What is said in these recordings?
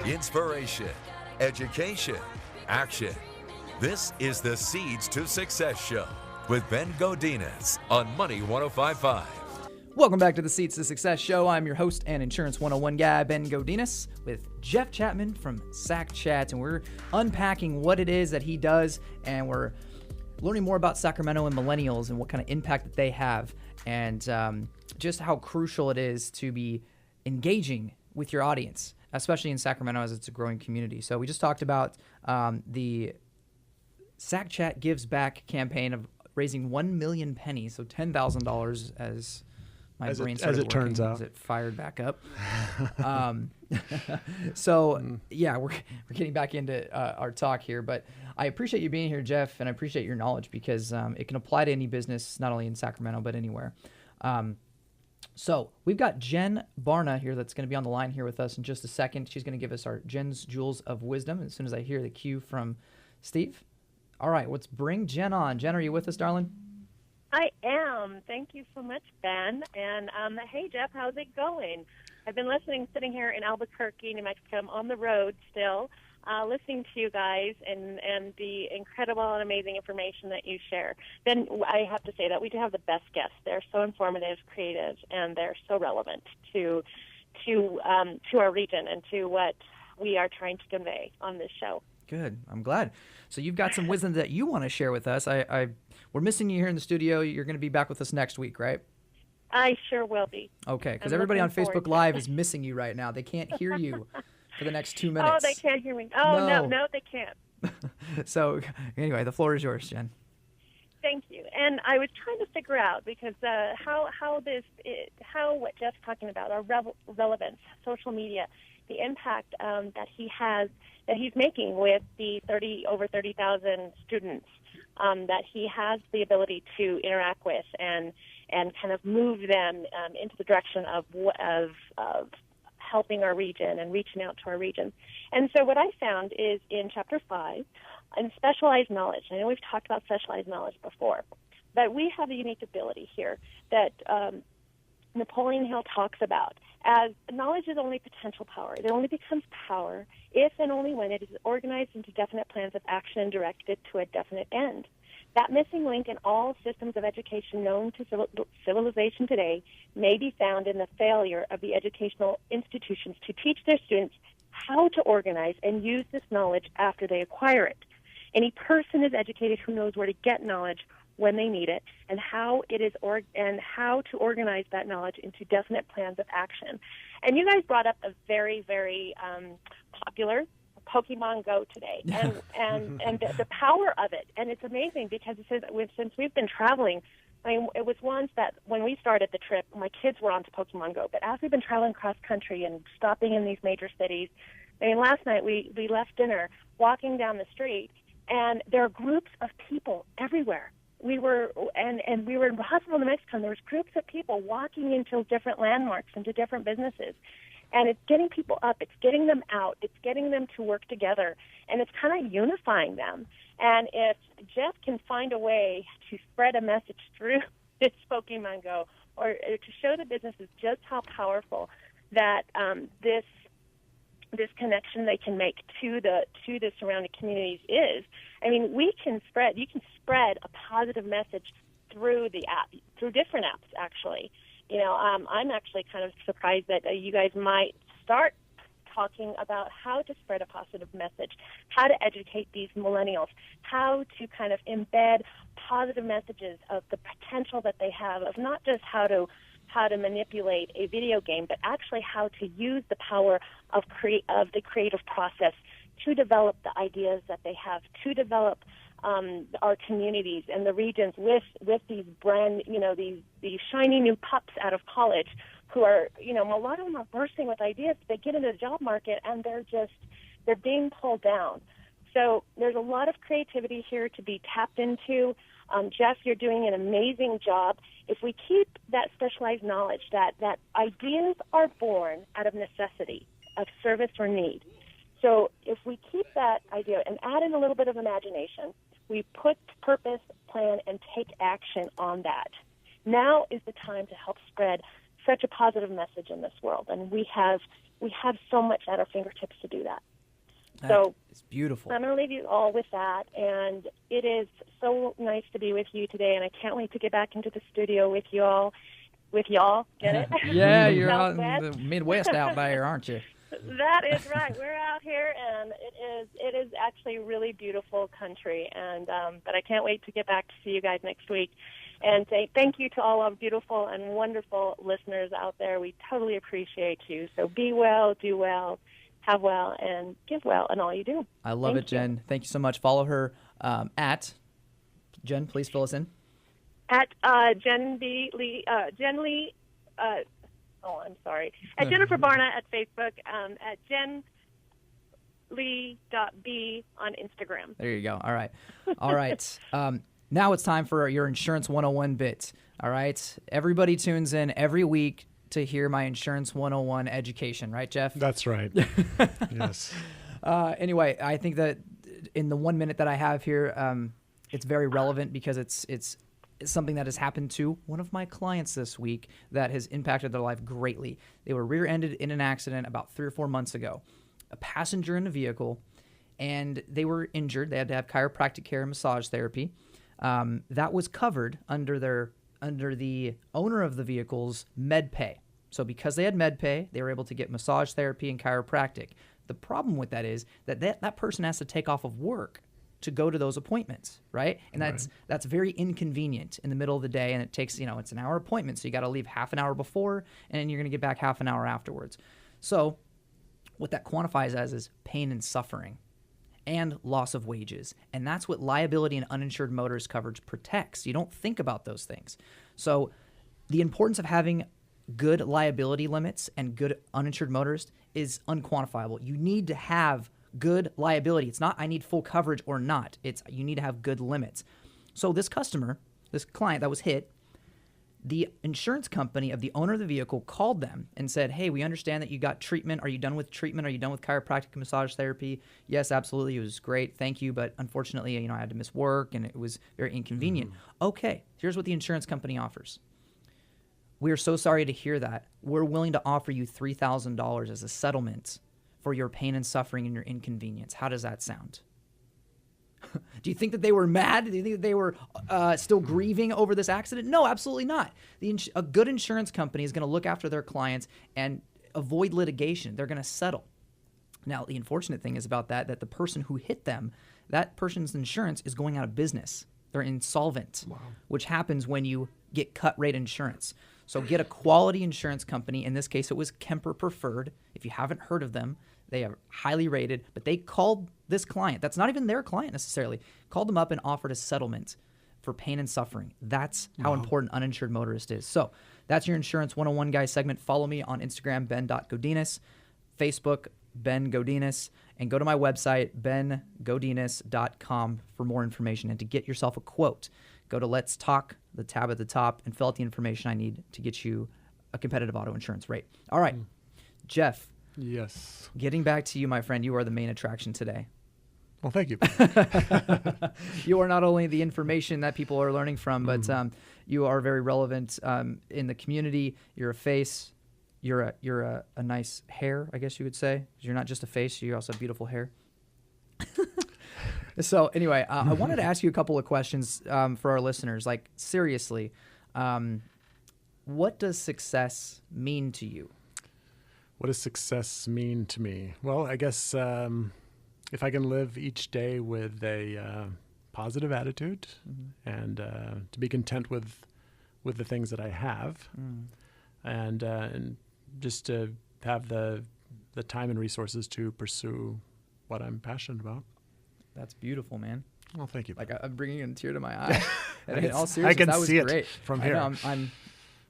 inspiration, education, action. This is the Seeds to Success Show with Ben Godinez on Money 105.5. Welcome back to the Seeds to Success Show. I'm your host and Insurance 101 guy, Ben Godinez, with Jeff Chapman from Sac Chat, and we're unpacking what it is that he does, and we're learning more about Sacramento and millennials and what kind of impact that they have, and just how crucial it is to be engaging with your audience, especially in Sacramento as it's a growing community. So we just talked about the Sac Chat Gives Back campaign of raising 1 million pennies, so $10,000 as my brain started working, turns out. as it fired back up. So yeah, we're getting back into our talk here, but I appreciate you being here, Jeff, and I appreciate your knowledge because it can apply to any business, not only in Sacramento, but anywhere. So we've got Jen Barna here that's going to be on the line here with us in just a second. She's going to give us our Jen's Jewels of Wisdom as soon as I hear the cue from Steve. All right, let's bring Jen on. Jen, are you with us, darling? I am. Thank you so much, Ben. And hey, Jeff, how's it going? I've been listening, sitting here in Albuquerque, New Mexico. I'm on the road still, listening to you guys and the incredible and amazing information that you share. Then I have to say that we do have the best guests. They're so informative, creative, and they're so relevant to our region and to what we are trying to convey on this show. Good. I'm glad. So you've got some wisdom that you want to share with us. We're missing you here in the studio. You're going to be back with us next week, right? I sure will be. Okay, because everybody on Facebook Live is missing you right now. They can't hear you for the next 2 minutes. Oh, they can't hear me. Oh, no, they can't. So anyway, the floor is yours, Jen. Thank you. And I was trying to figure out because how what Jeff's talking about, our relevance, social media, the impact that he's making with the over 30,000 students that he has the ability to interact with and kind of move them into the direction of helping our region and reaching out to our region. And so what I found is in Chapter 5, in specialized knowledge. I know we've talked about specialized knowledge before, but we have a unique ability here that Napoleon Hill talks about as knowledge is only potential power. It only becomes power if and only when it is organized into definite plans of action and directed to a definite end. That missing link in all systems of education known to civilization today may be found in the failure of the educational institutions to teach their students how to organize and use this knowledge after they acquire it. Any person is educated who knows where to get knowledge when they need it, and how to organize that knowledge into definite plans of action. And you guys brought up a very, very popular Pokemon Go today, and the power of it. And it's amazing because it says since we've been traveling, I mean, it was once that when we started the trip, my kids were onto Pokemon Go. But as we've been traveling cross country and stopping in these major cities, I mean, last night we left dinner, walking down the street, and there are groups of people everywhere. We were in the hospital in New Mexico, and there was groups of people walking into different landmarks, into different businesses. And it's getting people up, it's getting them out, it's getting them to work together, and it's kind of unifying them. And if Jeff can find a way to spread a message through this Pokemon Go, or to show the businesses just how powerful that this connection they can make to the surrounding communities is. I mean, you can spread a positive message through the app, through different apps, actually. You know, I'm actually kind of surprised that you guys might start talking about how to spread a positive message, how to educate these millennials, how to kind of embed positive messages of the potential that they have, of not just how to manipulate a video game, but actually how to use the power of the creative process to develop the ideas that they have, to develop our communities and the regions with these these shiny new pups out of college who are, a lot of them are bursting with ideas. They get into the job market and they're being pulled down. So there's a lot of creativity here to be tapped into. Jeff, you're doing an amazing job. If we keep that specialized knowledge that ideas are born out of necessity, of service or need. So if we keep that idea and add in a little bit of imagination, we put purpose, plan, and take action on that. Now is the time to help spread such a positive message in this world, and we have so much at our fingertips to do that. So it's beautiful. I'm going to leave you all with that, and it is so nice to be with you today, and I can't wait to get back into the studio with y'all. Get it? Yeah, you're out in the Midwest out there, aren't you? That is right. We're out here, and it is actually really beautiful country, and but I can't wait to get back to see you guys next week. And say thank you to all our beautiful and wonderful listeners out there. We totally appreciate you. So be well, do well, have well, and give well in all you do. I love it, Jen. Thank you so much. Follow her at Jen. Please fill us in. At Jen Lee. I'm sorry. At Jennifer Barna at Facebook. At Jen Lee.B on Instagram. There you go. All right. All right. Now it's time for your Insurance 101 bit. All right. Everybody tunes in every week to hear my Insurance 101 education. Right, Jeff? That's right. Yes. Anyway, I think that in the 1 minute that I have here, it's very relevant because it's something that has happened to one of my clients this week that has impacted their life greatly. They were rear-ended in an accident about 3 or 4 months ago. A passenger in a vehicle, and they were injured. They had to have chiropractic care and massage therapy. That was covered under the owner of the vehicle's med pay. So because they had med pay, they were able to get massage therapy and chiropractic. The problem with that is that person has to take off of work to go to those appointments, right? And that's very inconvenient in the middle of the day, and it takes, it's an hour appointment, so you got to leave half an hour before, and then you're going to get back half an hour afterwards. So what that quantifies as is pain and suffering and loss of wages. And that's what liability and uninsured motorist coverage protects. You don't think about those things. So the importance of having good liability limits and good uninsured motorist is unquantifiable. You need to have good liability. It's not I need full coverage or not. It's you need to have good limits. So this client that was hit, the insurance company of the owner of the vehicle called them and said, hey, we understand that you got treatment. Are you done with treatment? Are you done with chiropractic and massage therapy? Yes, absolutely. It was great. Thank you. But unfortunately, I had to miss work and it was very inconvenient. Okay, here's what the insurance company offers. We are so sorry to hear that. We're willing to offer you $3,000 as a settlement for your pain and suffering and your inconvenience. How does that sound? Do you think that they were mad? Do you think that they were still grieving over this accident? No, absolutely not. A good insurance company is going to look after their clients and avoid litigation. They're going to settle. Now, the unfortunate thing is about that the person who hit them, that person's insurance is going out of business. They're insolvent, which happens when you get cut rate insurance. So get a quality insurance company. In this case, it was Kemper Preferred. If you haven't heard of them, they are highly rated, but they called this client, that's not even their client necessarily, called them up and offered a settlement for pain and suffering. That's how important uninsured motorist is. So that's your Insurance 101 guys segment. Follow me on Instagram, Ben.Godinez, Facebook, Ben Godinez, and go to my website, bengodinez.com for more information. And to get yourself a quote, go to Let's Talk, the tab at the top, and fill out the information I need to get you a competitive auto insurance rate. All right, Jeff. Yes. Getting back to you, my friend, you are the main attraction today. Well, thank you. You are not only the information that people are learning from, but you are very relevant in the community. You're a face. You're a nice hair, I guess you would say. You're not just a face. You also have beautiful hair. So anyway, I wanted to ask you a couple of questions for our listeners. Like, seriously, what does success mean to you? What does success mean to me? Well, I guess if I can live each day with a positive attitude and to be content with the things that I have, and just to have the time and resources to pursue what I'm passionate about. That's beautiful, man. Well, thank you. Like, I'm bringing a tear to my eye. And in all I seriousness, can that was see great. it from here.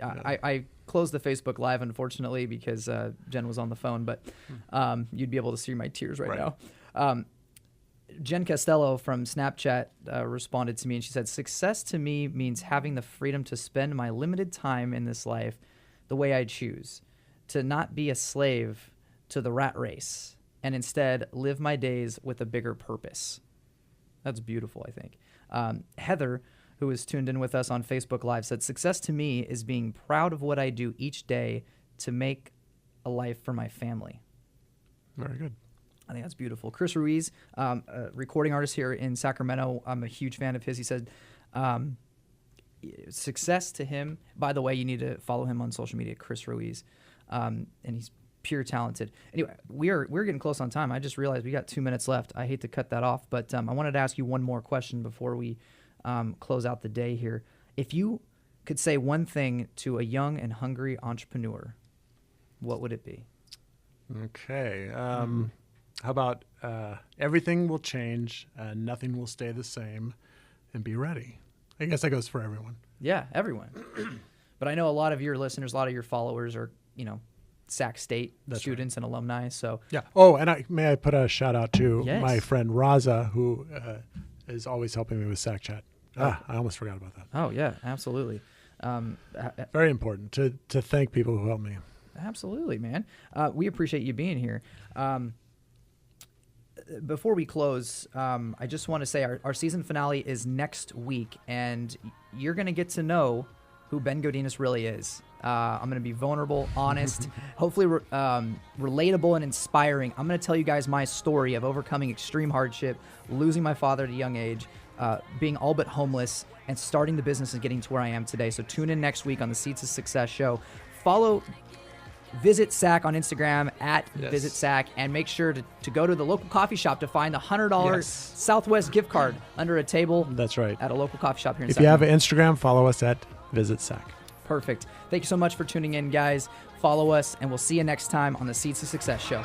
I closed the Facebook Live, unfortunately, because Jen was on the phone, but you'd be able to see my tears right now. Jen Costello from Snapchat responded to me, and she said, success to me means having the freedom to spend my limited time in this life the way I choose, to not be a slave to the rat race, and instead live my days with a bigger purpose. That's beautiful, I think. Heather who is tuned in with us on Facebook Live, said, "Success to me is being proud of what I do each day to make a life for my family." Very good. I think that's beautiful. Chris Ruiz, a recording artist here in Sacramento. I'm a huge fan of his. He said, success to him. By the way, you need to follow him on social media, Chris Ruiz, and he's pure talented. Anyway, we're getting close on time. I just realized we got 2 minutes left. I hate to cut that off, but I wanted to ask you one more question before we close out the day here. If you could say one thing to a young and hungry entrepreneur, what would it be? Okay. How about everything will change, nothing will stay the same, and be ready. I guess that goes for everyone. Yeah, everyone. But I know a lot of your listeners, a lot of your followers are, Sac State students and alumni. So yeah. Oh, and may I put a shout out to Yes. my friend Raza, who is always helping me with Sac Chat. I almost forgot about that. Oh yeah, absolutely. Very important to thank people who help me. Absolutely, man. We appreciate you being here. Before we close, I just want to say our season finale is next week, and you're going to get to know who Ben Godinez really is. I'm going to be vulnerable, honest, hopefully relatable and inspiring. I'm going to tell you guys my story of overcoming extreme hardship, losing my father at a young age, being all but homeless, and starting the business and getting to where I am today. So tune in next week on the Seeds to Success show. Follow Visit Sac on Instagram Visit Sac, and make sure to go to the local coffee shop to find the $100 Southwest gift card under a table. That's right. At a local coffee shop here in If you have Sacramento. an Instagram, follow us at Visit Sac. Perfect. Thank you so much for tuning in, guys. Follow us, and we'll see you next time on the Seeds to Success show.